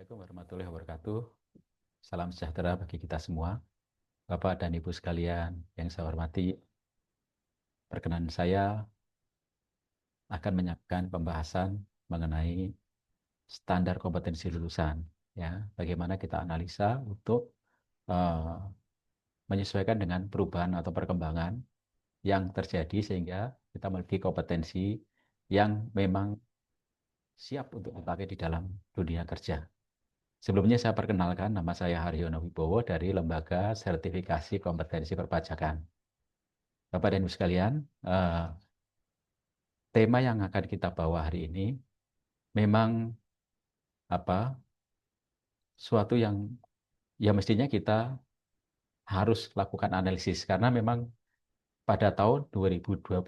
Assalamualaikum warahmatullahi wabarakatuh. Salam sejahtera bagi kita semua. Bapak dan Ibu sekalian yang saya hormati, perkenan saya akan menyampaikan pembahasan mengenai standar kompetensi lulusan. Ya, bagaimana kita analisa untuk eh, menyesuaikan dengan perubahan atau perkembangan yang terjadi sehingga kita memiliki kompetensi yang memang siap untuk dipakai di dalam dunia kerja. Sebelumnya saya perkenalkan, nama saya Haryono Wibowo dari Lembaga Sertifikasi Kompetensi Perpajakan. Bapak dan Ibu sekalian, tema yang akan kita bawa hari ini memang apa suatu yang ya mestinya kita harus lakukan analisis karena memang pada tahun 2025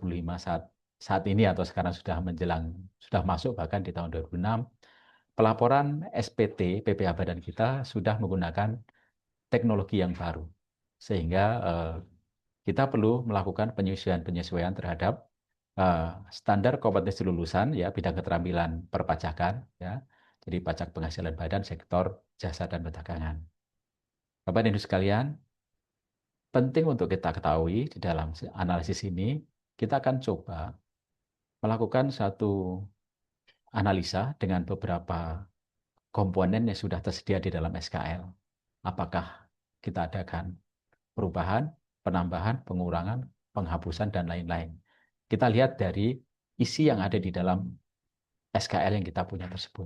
saat ini atau sekarang sudah masuk bahkan di tahun 2006, pelaporan SPT PPh Badan kita sudah menggunakan teknologi yang baru sehingga kita perlu melakukan penyesuaian terhadap standar kompetensi lulusan ya bidang keterampilan perpajakan ya. Jadi pajak penghasilan badan sektor jasa dan perdagangan. Bapak dan Ibu sekalian, penting untuk kita ketahui di dalam analisis ini kita akan coba melakukan satu analisa dengan beberapa komponen yang sudah tersedia di dalam SKL. Apakah kita adakan perubahan, penambahan, pengurangan, penghapusan, dan lain-lain. Kita lihat dari isi yang ada di dalam SKL yang kita punya tersebut.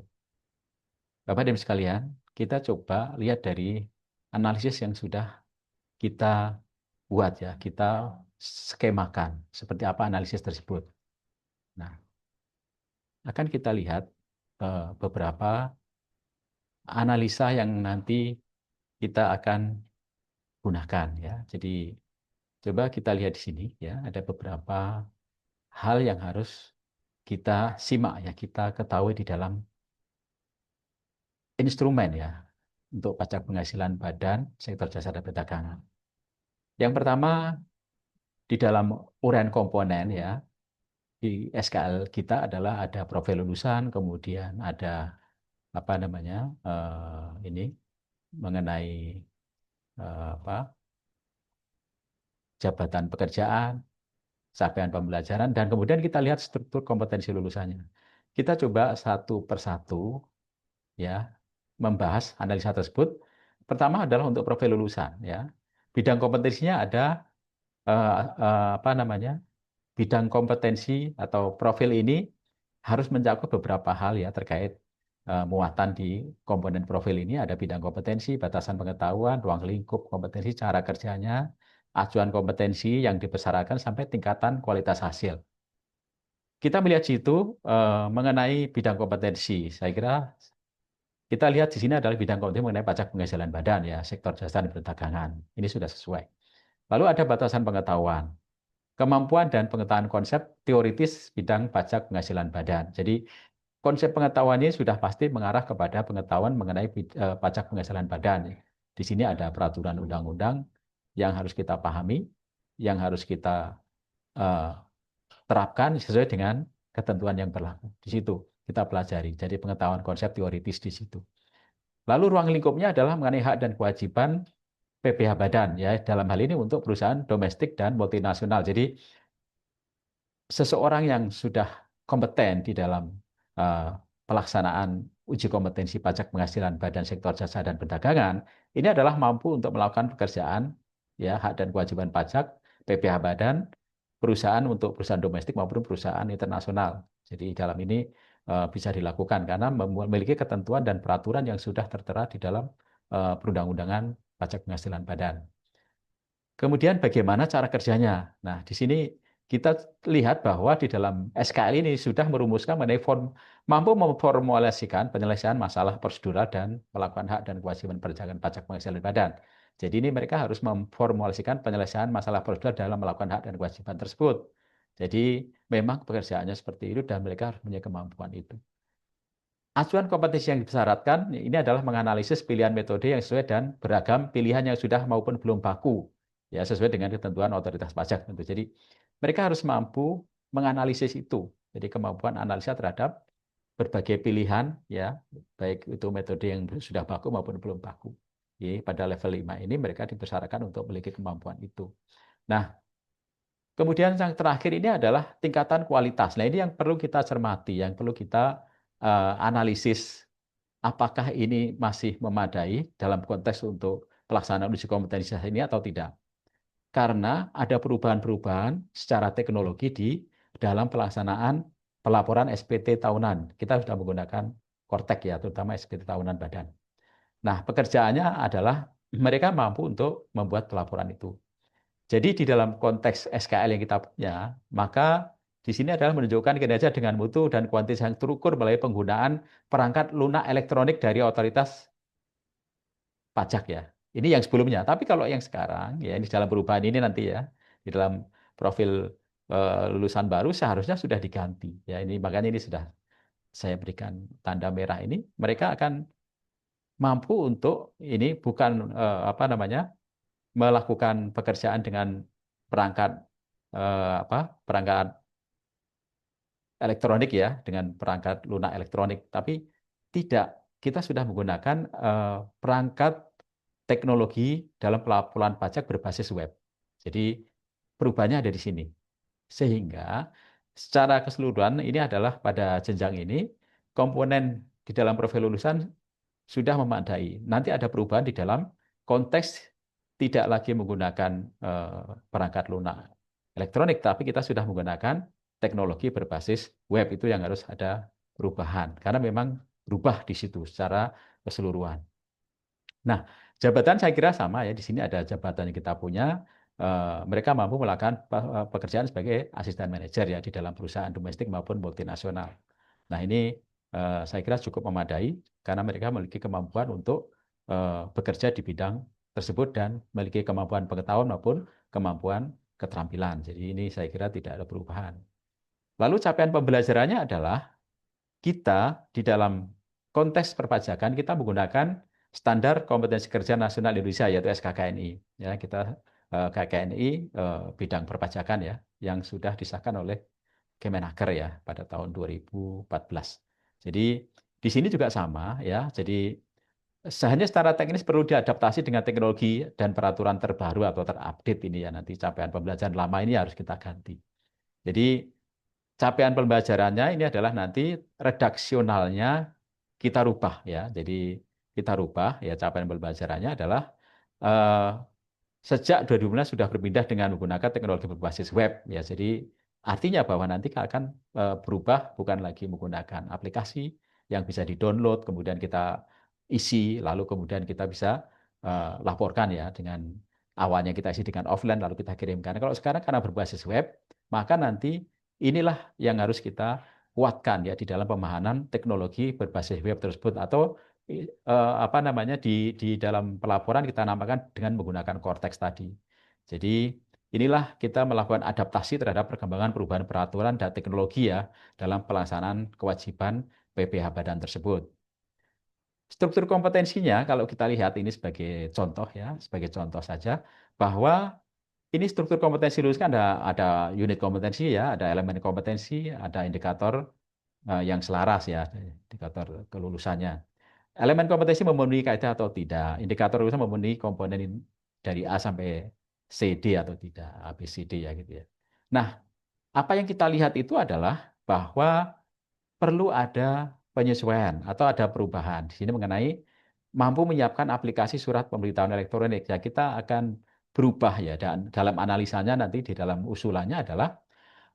Bapak dan Ibu sekalian, kita coba lihat dari analisis yang sudah kita buat ya, kita skemakan seperti apa analisis tersebut. Nah, akan kita lihat beberapa analisa yang nanti kita akan gunakan ya. Jadi coba kita lihat di sini ya, ada beberapa hal yang harus kita simak ya, kita ketahui di dalam instrumen ya untuk pajak penghasilan badan sektor jasa dan perdagangan. Yang pertama di dalam uraian komponen ya di SKL kita adalah ada profil lulusan, kemudian ada apa namanya ini mengenai apa jabatan pekerjaan, capaian pembelajaran, dan kemudian kita lihat struktur kompetensi lulusannya. Kita coba satu persatu ya membahas analisa tersebut. Pertama adalah untuk profil lulusan ya. Bidang kompetensinya ada apa namanya? Bidang kompetensi atau profil ini harus mencakup beberapa hal ya terkait muatan di komponen profil ini ada bidang kompetensi, batasan pengetahuan, ruang lingkup kompetensi, cara kerjanya, acuan kompetensi yang dipersyaratkan sampai tingkatan kualitas hasil. Kita melihat situ mengenai bidang kompetensi. Saya kira kita lihat di sini adalah bidang kompetensi mengenai pajak penghasilan badan ya, sektor jasa dan perdagangan. Ini sudah sesuai. Lalu ada batasan pengetahuan, kemampuan dan pengetahuan konsep teoritis bidang pajak penghasilan badan. Jadi konsep pengetahuan ini sudah pasti mengarah kepada pengetahuan mengenai pajak penghasilan badan. Di sini ada peraturan undang-undang yang harus kita pahami, yang harus kita eh, terapkan sesuai dengan ketentuan yang berlaku. Di situ kita pelajari. Jadi pengetahuan konsep teoritis di situ. Lalu ruang lingkupnya adalah mengenai hak dan kewajiban PPh Badan ya dalam hal ini untuk perusahaan domestik dan multinasional. Jadi seseorang yang sudah kompeten di dalam uh, pelaksanaan uji kompetensi pajak penghasilan badan sektor jasa dan perdagangan ini adalah mampu untuk melakukan pekerjaan ya hak dan kewajiban pajak PPh Badan perusahaan untuk perusahaan domestik maupun perusahaan internasional. Jadi dalam ini bisa dilakukan karena memiliki ketentuan dan peraturan yang sudah tertera di dalam perundang-undangan pajak penghasilan badan. Kemudian bagaimana cara kerjanya? Nah, di sini kita lihat bahwa di dalam SKL ini sudah merumuskan mengenai mampu memformulasikan penyelesaian masalah prosedural dan melakukan hak dan kewajiban perjalanan pajak penghasilan badan. Jadi ini mereka harus memformulasikan penyelesaian masalah prosedural dalam melakukan hak dan kewajiban tersebut. Jadi memang pekerjaannya seperti itu dan mereka harus punya kemampuan itu. Acuan kompetensi yang disyaratkan ini adalah menganalisis pilihan metode yang sesuai dan beragam pilihan yang sudah maupun belum baku ya sesuai dengan ketentuan otoritas pajak tentu. Jadi mereka harus mampu menganalisis itu. Jadi kemampuan analisa terhadap berbagai pilihan ya, baik itu metode yang sudah baku maupun belum baku. Jadi pada level 5 ini mereka dipersyaratkan untuk memiliki kemampuan itu. Nah, kemudian yang terakhir ini adalah tingkatan kualitas. Nah, ini yang perlu kita cermati, yang perlu kita analisis apakah ini masih memadai dalam konteks untuk pelaksanaan uji kompetensi ini atau tidak. Karena ada perubahan-perubahan secara teknologi di dalam pelaksanaan pelaporan SPT tahunan. Kita sudah menggunakan Kortek ya, terutama SPT tahunan badan. Nah, pekerjaannya adalah mereka mampu untuk membuat pelaporan itu. Jadi di dalam konteks SKL yang kita punya, maka di sini adalah menunjukkan kinerja dengan mutu dan kuantitas yang terukur melalui penggunaan perangkat lunak elektronik dari otoritas pajak ya. Ini yang sebelumnya. Tapi kalau yang sekarang, ya di dalam perubahan ini nanti ya, di dalam profil lulusan baru seharusnya sudah diganti. Ya ini makanya ini sudah saya berikan tanda merah ini. Mereka akan mampu untuk ini bukan apa namanya melakukan pekerjaan dengan perangkat perangkat elektronik ya, dengan perangkat lunak elektronik, tapi tidak, kita sudah menggunakan perangkat teknologi dalam pelaporan pajak berbasis web. Jadi perubahannya ada di sini. Sehingga secara keseluruhan ini adalah pada jenjang ini komponen di dalam profil lulusan sudah memadai. Nanti ada perubahan di dalam konteks tidak lagi menggunakan perangkat lunak elektronik, tapi kita sudah menggunakan teknologi berbasis web. Itu yang harus ada perubahan, karena memang berubah di situ secara keseluruhan. Nah, jabatan saya kira sama ya. Di sini ada jabatan yang kita punya. Mereka mampu melakukan pekerjaan sebagai asisten manajer ya di dalam perusahaan domestik maupun multinasional. Nah, ini saya kira cukup memadai karena mereka memiliki kemampuan untuk bekerja di bidang tersebut dan memiliki kemampuan pengetahuan maupun kemampuan keterampilan. Jadi ini saya kira tidak ada perubahan. Lalu capaian pembelajarannya adalah kita di dalam konteks perpajakan kita menggunakan standar kompetensi kerja nasional Indonesia yaitu SKKNI. Ya, kita KKNI bidang perpajakan ya yang sudah disahkan oleh Kemenaker ya pada tahun 2014. Jadi di sini juga sama ya. Jadi hanya secara teknis perlu diadaptasi dengan teknologi dan peraturan terbaru atau terupdate ini ya, nanti capaian pembelajaran lama ini harus kita ganti. Jadi capaian pembelajarannya ini adalah nanti redaksionalnya kita rubah ya. Jadi kita rubah ya, capaian pembelajarannya adalah eh, sejak 2015 sudah berpindah dengan menggunakan teknologi berbasis web ya. Jadi artinya bahwa nanti akan berubah, bukan lagi menggunakan aplikasi yang bisa di-download kemudian kita isi lalu kemudian kita bisa laporkan ya, dengan awalnya kita isi dengan offline lalu kita kirimkan. Kalau sekarang karena berbasis web, maka nanti inilah yang harus kita kuatkan ya di dalam pemahaman teknologi berbasis web tersebut, atau apa namanya di dalam pelaporan kita namakan dengan menggunakan Cortex tadi. Jadi inilah kita melakukan adaptasi terhadap perkembangan perubahan peraturan dan teknologi ya dalam pelaksanaan kewajiban PPh Badan tersebut. Struktur kompetensinya kalau kita lihat ini sebagai contoh ya, sebagai contoh saja bahwa ini struktur kompetensi lulus kan ada unit kompetensi ya, ada elemen kompetensi, ada indikator yang selaras ya, indikator kelulusannya. Elemen kompetensi memenuhi kaidah atau tidak. Indikator lulusan memenuhi komponen dari A sampai CD atau tidak, A, B, C, D ya gitu ya. Nah, apa yang kita lihat itu adalah bahwa perlu ada penyesuaian atau ada perubahan di sini mengenai mampu menyiapkan aplikasi surat pemberitahuan elektronik. Ya, kita akan berubah ya, dan dalam analisanya nanti di dalam usulannya adalah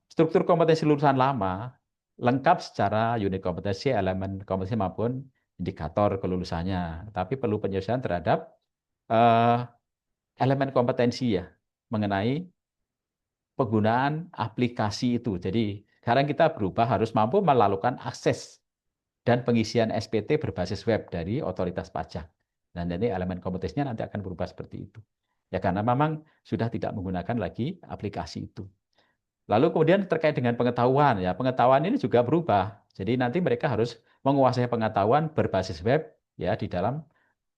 struktur kompetensi lulusan lama lengkap secara unit kompetensi, elemen kompetensi maupun indikator kelulusannya. Tapi perlu penyesuaian terhadap eh, elemen kompetensi ya mengenai penggunaan aplikasi itu. Jadi sekarang kita berubah harus mampu melakukan akses dan pengisian SPT berbasis web dari otoritas pajak. Dan jadi elemen kompetensinya nanti akan berubah seperti itu. Ya karena memang sudah tidak menggunakan lagi aplikasi itu. Lalu kemudian terkait dengan pengetahuan, ya pengetahuan ini juga berubah. Jadi nanti mereka harus menguasai pengetahuan berbasis web ya di dalam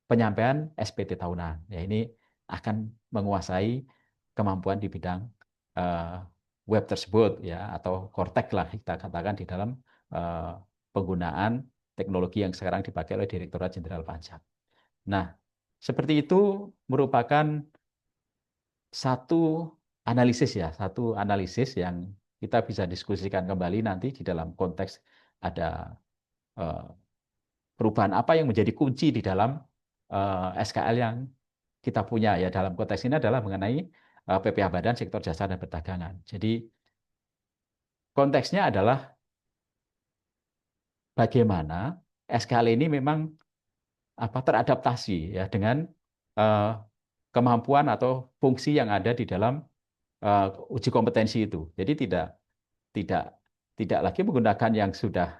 penyampaian SPT tahunan. Ya ini akan menguasai kemampuan di bidang web tersebut ya, atau Cortex lah kita katakan di dalam penggunaan teknologi yang sekarang dipakai oleh Direktorat Jenderal Pajak. Nah, seperti itu merupakan satu analisis yang kita bisa diskusikan kembali nanti di dalam konteks ada eh, perubahan apa yang menjadi kunci di dalam SKL yang kita punya ya dalam konteks ini adalah mengenai PPh Badan Sektor Jasa dan Perdagangan. Jadi konteksnya adalah bagaimana SKL ini memang teradaptasi ya dengan eh, kemampuan atau fungsi yang ada di dalam uji kompetensi itu. Jadi tidak tidak lagi menggunakan yang sudah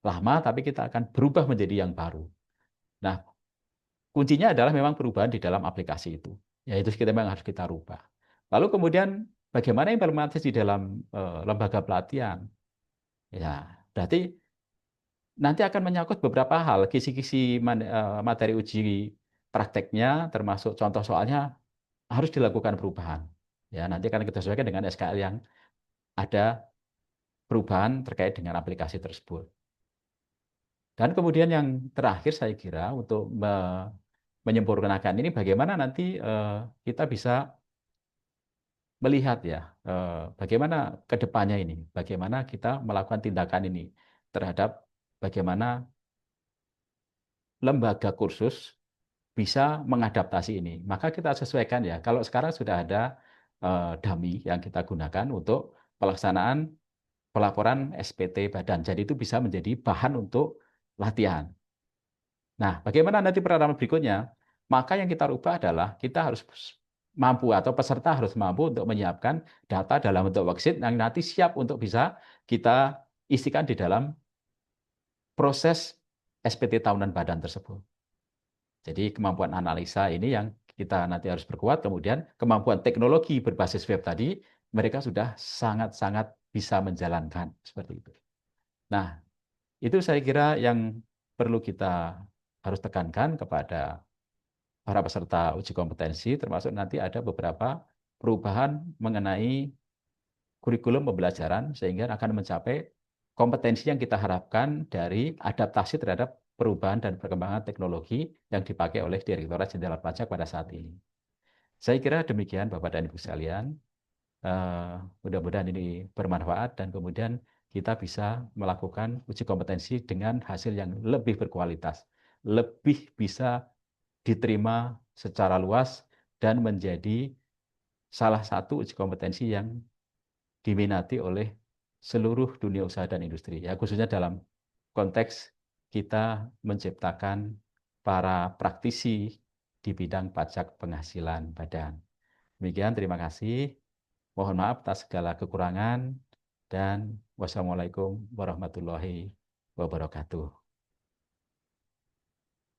lama, tapi kita akan berubah menjadi yang baru. Nah, kuncinya adalah memang perubahan di dalam aplikasi itu. Ya, itu kita memang harus kita rubah. Lalu kemudian bagaimana implementasi di dalam lembaga pelatihan? Ya, berarti nanti akan menyangkut beberapa hal, kisi-kisi materi uji prakteknya, termasuk contoh soalnya harus dilakukan perubahan. Ya, nanti akan kita sesuaikan dengan SKL yang ada perubahan terkait dengan aplikasi tersebut. Dan kemudian yang terakhir saya kira untuk menyempurnakan ini bagaimana nanti kita bisa melihat ya bagaimana ke depannya ini, bagaimana kita melakukan tindakan ini terhadap bagaimana lembaga kursus bisa mengadaptasi ini. Maka kita sesuaikan ya. Kalau sekarang sudah ada dummy yang kita gunakan untuk pelaksanaan pelaporan SPT badan. Jadi itu bisa menjadi bahan untuk latihan. Nah, bagaimana nanti peraturan berikutnya? Maka yang kita rubah adalah kita harus mampu atau peserta harus mampu untuk menyiapkan data dalam bentuk worksheet yang nanti siap untuk bisa kita isikan di dalam proses SPT tahunan badan tersebut. Jadi kemampuan analisa ini yang kita nanti harus perkuat, kemudian kemampuan teknologi berbasis web tadi, mereka sudah sangat-sangat bisa menjalankan seperti itu. Nah, itu saya kira yang perlu kita harus tekankan kepada para peserta uji kompetensi, termasuk nanti ada beberapa perubahan mengenai kurikulum pembelajaran sehingga akan mencapai kompetensi yang kita harapkan dari adaptasi terhadap perubahan dan perkembangan teknologi yang dipakai oleh Direktorat Jenderal Pajak pada saat ini. Saya kira demikian Bapak dan Ibu sekalian. Mudah-mudahan ini bermanfaat dan kemudian kita bisa melakukan uji kompetensi dengan hasil yang lebih berkualitas, lebih bisa diterima secara luas dan menjadi salah satu uji kompetensi yang diminati oleh seluruh dunia usaha dan industri. Ya, khususnya dalam konteks kita menciptakan para praktisi di bidang pajak penghasilan badan. Demikian, terima kasih. Mohon maaf atas segala kekurangan dan wassalamualaikum warahmatullahi wabarakatuh.